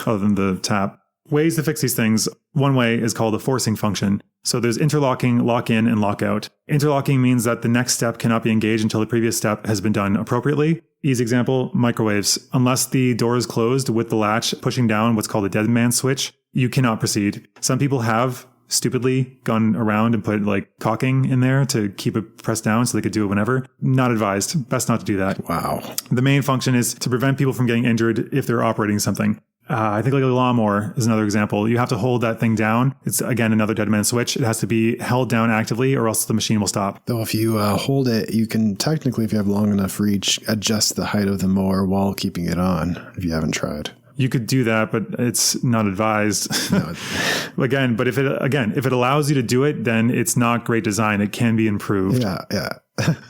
other than the tap. Ways to fix these things. One way is called a forcing function. So there's interlocking, lock-in, and lock-out. Interlocking means that the next step cannot be engaged until the previous step has been done appropriately. Easy example, microwaves. Unless the door is closed with the latch pushing down what's called a dead man switch, you cannot proceed. Some people have stupidly gone around and put like caulking in there to keep it pressed down so they could do it whenever. Not advised. Best not to do that. Wow. The main function is to prevent people from getting injured if they're operating something. I think like a lawnmower is another example. You have to hold that thing down. It's, again, another dead man switch. It has to be held down actively or else the machine will stop. Though if you hold it, you can technically, if you have long enough reach, adjust the height of the mower while keeping it on, if you haven't tried. You could do that, but it's not advised. No. Again, but if it allows you to do it, then it's not great design. It can be improved. Yeah.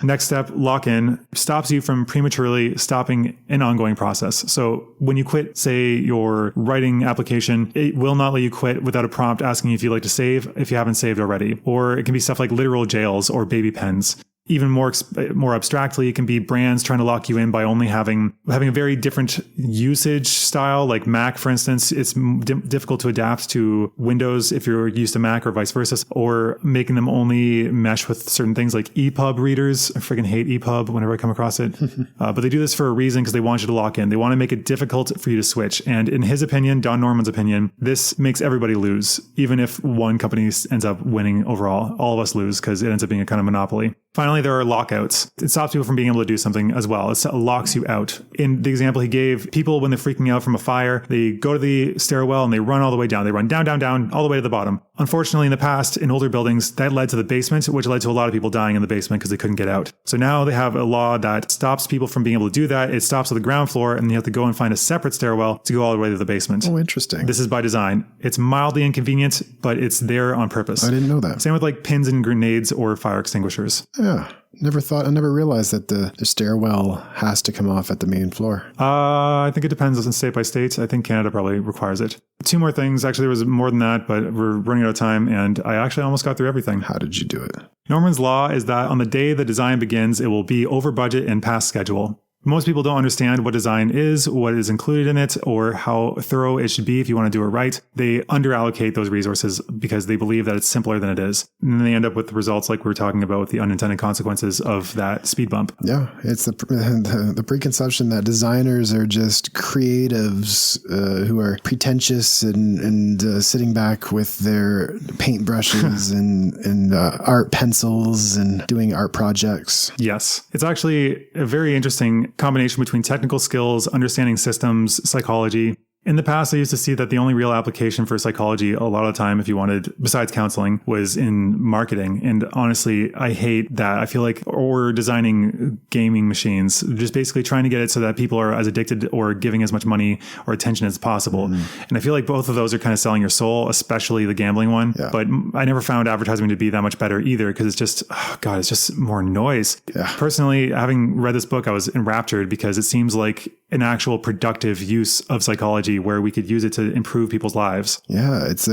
Next step, lock-in, stops you from prematurely stopping an ongoing process. So when you quit, say, your writing application, it will not let you quit without a prompt asking if you'd like to save if you haven't saved already. Or it can be stuff like literal jails or baby pens. Even more abstractly, it can be brands trying to lock you in by only having a very different usage style. Like Mac, for instance, it's difficult to adapt to Windows if you're used to Mac or vice versa, or making them only mesh with certain things like EPUB readers. I freaking hate EPUB whenever I come across it. But they do this for a reason because they want you to lock in. They want to make it difficult for you to switch. And in his opinion, Don Norman's opinion, this makes everybody lose. Even if one company ends up winning overall, all of us lose because it ends up being a kind of monopoly. Finally, there are lockouts. It stops people from being able to do something as well. It locks you out. In the example he gave, people, when they're freaking out from a fire, they go to the stairwell and they run all the way down. They run down, all the way to the bottom. Unfortunately, in the past, in older buildings, that led to the basement, which led to a lot of people dying in the basement because they couldn't get out. So now they have a law that stops people from being able to do that. It stops at the ground floor and you have to go and find a separate stairwell to go all the way to the basement. Oh, interesting. This is by design. It's mildly inconvenient, but it's there on purpose. I didn't know that. Same with like pins and grenades or fire extinguishers. Yeah. I never realized that the stairwell has to come off at the main floor. I think it depends on state by state. I think Canada probably requires it. Two more things. Actually, there was more than that, but we're running out of time, and I actually almost got through everything. How did you do it? Norman's law is that on the day the design begins, it will be over budget and past schedule. Most people don't understand what design is, what is included in it, or how thorough it should be if you want to do it right. They underallocate those resources because they believe that it's simpler than it is. And then they end up with results like we were talking about with the unintended consequences of that speed bump. Yeah, it's the preconception that designers are just creatives who are pretentious and sitting back with their paintbrushes and art pencils and doing art projects. Yes. It's actually a very interesting combination between technical skills, understanding systems, psychology. In the past, I used to see that the only real application for psychology a lot of the time, if you wanted, besides counseling, was in marketing. And honestly, I hate that. I feel like we're designing gaming machines, just basically trying to get it so that people are as addicted or giving as much money or attention as possible. And I feel like both of those are kind of selling your soul, especially the gambling one. Yeah. But I never found advertising to be that much better either because it's just, it's just more noise. Yeah. Personally, having read this book, I was enraptured because it seems like an actual productive use of psychology where we could use it to improve people's lives. Yeah, it's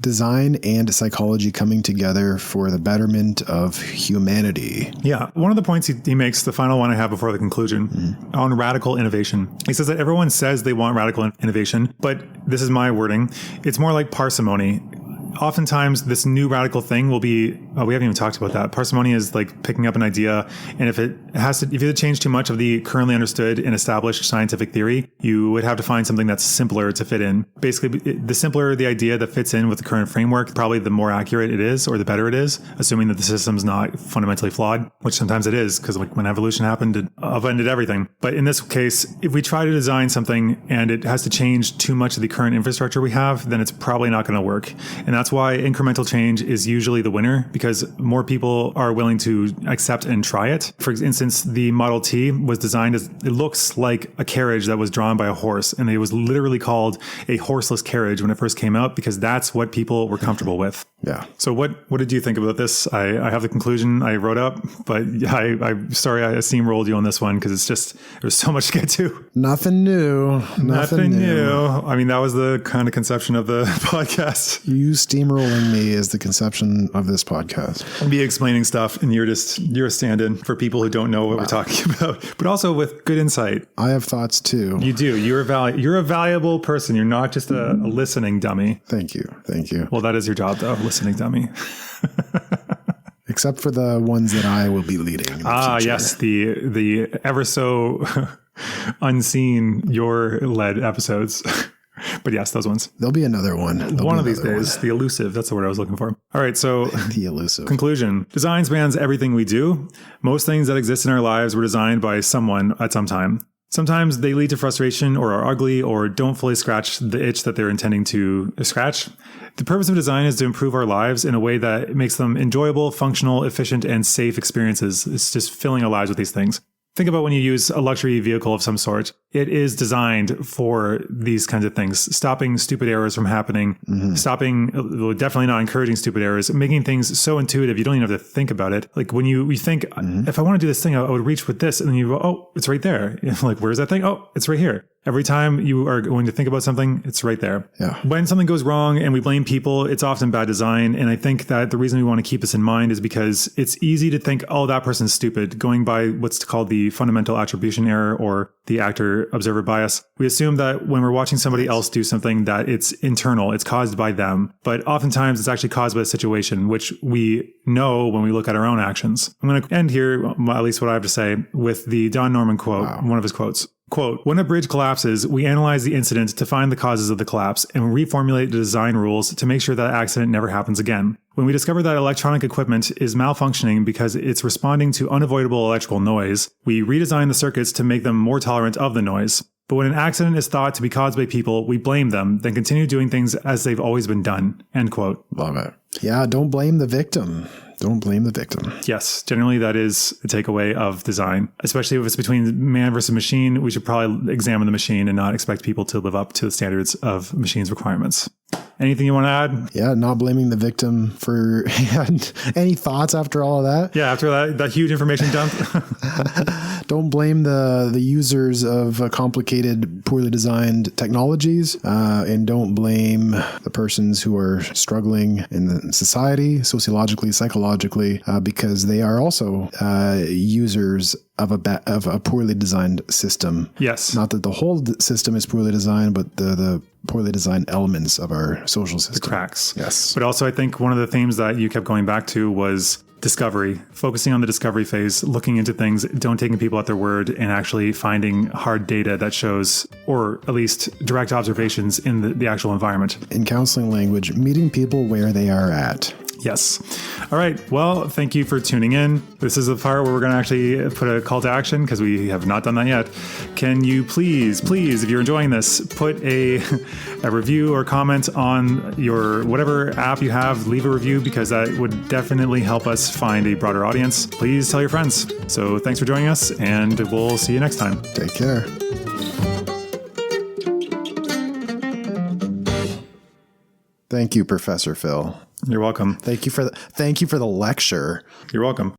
design and psychology coming together for the betterment of humanity. Yeah. One of the points he makes, the final one I have before the conclusion, on radical innovation. He says that everyone says they want radical innovation, but this is my wording. It's more like parsimony. oftentimes this new radical thing will be, we haven't even talked about that. Parsimony is like picking up an idea. And if it changed too much of the currently understood and established scientific theory, you would have to find something that's simpler to fit in. Basically, the simpler the idea that fits in with the current framework, probably the more accurate it is or the better it is, assuming that the system's not fundamentally flawed, which sometimes it is, because like when evolution happened, it upended everything. But in this case, if we try to design something and it has to change too much of the current infrastructure we have, then it's probably not going to work. And that's why incremental change is usually the winner, because more people are willing to accept and try it. For instance, the Model T was designed as, it looks like a carriage that was drawn by a horse, and it was literally called a horseless carriage when it first came out, because that's what people were comfortable with. Yeah. So what did you think about this? I have the conclusion I wrote up, but I'm sorry I steamrolled you on this one, because it's just, there's so much to get to. Nothing new. Nothing new. I mean, that was the kind of conception of the podcast. You steamrolling me is the conception of this podcast. Me explaining stuff, and you're a stand-in for people who don't know what we're talking about, but also with good insight. I have thoughts too. You do. You're a valuable person. You're not just a listening dummy. Thank you. Well, that is your job, though, listening dummy. Except for the ones that I will be leading. Yes, the ever so unseen your led episodes. But yes, those ones. There'll be another one. One of these days. The elusive. That's the word I was looking for. All right. So the elusive. Conclusion. Design spans everything we do. Most things that exist in our lives were designed by someone at some time. Sometimes they lead to frustration or are ugly or don't fully scratch the itch that they're intending to scratch. The purpose of design is to improve our lives in a way that makes them enjoyable, functional, efficient, and safe experiences. It's just filling our lives with these things. Think about when you use a luxury vehicle of some sort. It is designed for these kinds of things, stopping stupid errors from happening, definitely not encouraging stupid errors, making things so intuitive you don't even have to think about it. Like when you think, if I want to do this thing, I would reach with this, and then you go, oh, it's right there. Like, where's that thing? Oh, it's right here. Every time you are going to think about something, it's right there. Yeah. When something goes wrong and we blame people, it's often bad design. And I think that the reason we want to keep this in mind is because it's easy to think, oh, that person's stupid, going by what's called the fundamental attribution error or the actor observer bias. We assume that when we're watching somebody else do something, that it's internal, it's caused by them. But oftentimes it's actually caused by a situation, which we know when we look at our own actions. I'm going to end here, at least what I have to say, with the Don Norman quote, one of his quotes. Quote, when a bridge collapses, we analyze the incident to find the causes of the collapse and reformulate the design rules to make sure that accident never happens again. When we discover that electronic equipment is malfunctioning because it's responding to unavoidable electrical noise, we redesign the circuits to make them more tolerant of the noise. But when an accident is thought to be caused by people, we blame them, then continue doing things as they've always been done. End quote. Love it. Yeah, don't blame the victim. Don't blame the victim. Yes, generally that is a takeaway of design, especially if it's between man versus machine. We should probably examine the machine and not expect people to live up to the standards of machine's requirements. Anything you want to add? Yeah, not blaming the victim for any thoughts after all of that. Yeah, after that huge information dump. Don't blame the users of complicated, poorly designed technologies, and don't blame the persons who are struggling in the society, sociologically, psychologically, because they are also users of a poorly designed system. Yes. Not that the whole system is poorly designed, but the poorly designed elements of our social system. The cracks. Yes. But also I think one of the themes that you kept going back to was discovery, focusing on the discovery phase, looking into things, don't taking people at their word, and actually finding hard data that shows, or at least direct observations in the actual environment. In counseling language, meeting people where they are at. Yes. All right. Well, thank you for tuning in. This is the part where we're going to actually put a call to action because we have not done that yet. Can you please, if you're enjoying this, put a review or comment on your whatever app you have, leave a review because that would definitely help us find a broader audience. Please tell your friends. So thanks for joining us and we'll see you next time. Take care. Thank you, Professor Phil. You're welcome. Thank you for the lecture. You're welcome.